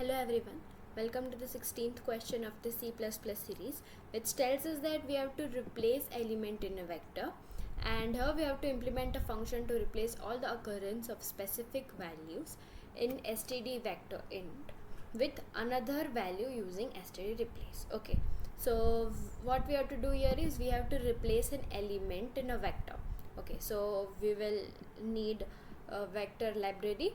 Hello everyone, welcome to the 16th question of the C++ series, which tells us that we have to replace element in a vector, and here we have to implement a function to replace all the occurrence of specific values in std vector int with another value using std replace. Okay, so what we have to do here is we have to replace an element in a vector. Okay, so we will need a vector library,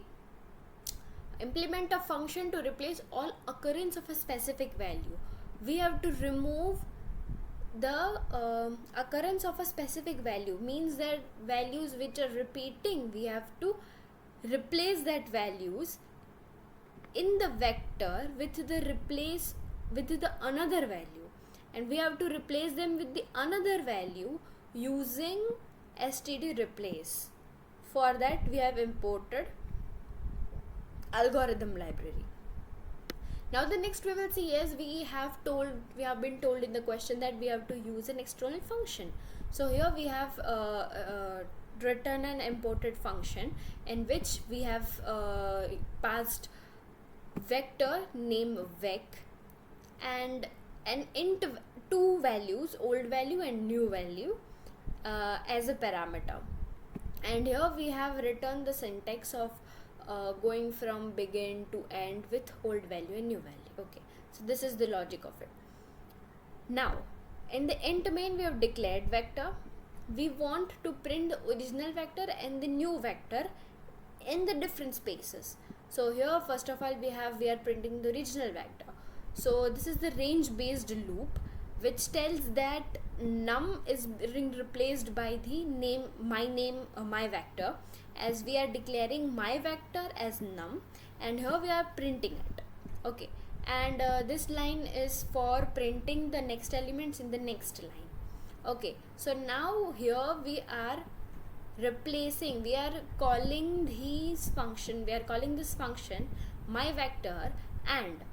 implement a function to replace all occurrence of a specific value. We have to remove the occurrence of a specific value, means that values which are repeating, we have to replace that values in the vector with the another value, and we have to replace them with the another value using std replace. For that we have imported algorithm library. Now the next we will see is we have been told in the question that we have to use an external function. So here we have written an imported function in which we have passed vector name vec and an int two values, old value and new value, as a parameter. And here we have written the syntax of going from begin to end with old value and new value. Okay, so this is the logic of it. Now in the int main we have declared vector. We want to print the original vector and the new vector in the different spaces. So here first of all we are printing the original vector. So this is the range based loop which tells that num is being replaced by the my vector, as we are declaring my vector as num, and here we are printing it. Okay, and this line is for printing the next elements in the next line. Okay, so now here we are calling this function my vector, and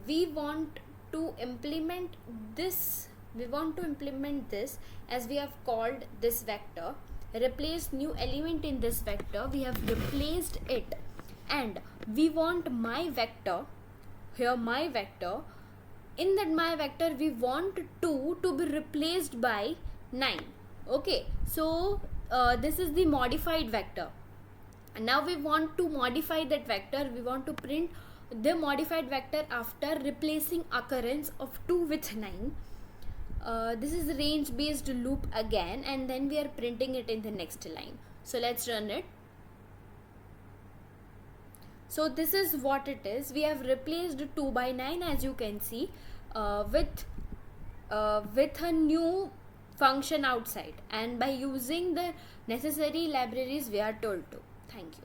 we want to implement this as we have called this vector, replace new element in this vector. We have replaced it, and we want my vector, here my vector, in that my vector we want 2 to be replaced by 9. Okay, so this is the modified vector, and now we want to modify that vector. We want to print the modified vector after replacing occurrence of 2 with 9. This is the range based loop again, and then we are printing it in the next line. So let's run it. So this is what it is. We have replaced 2 by 9, as you can see, with a new function outside, and by using the necessary libraries we are told to. Thank you.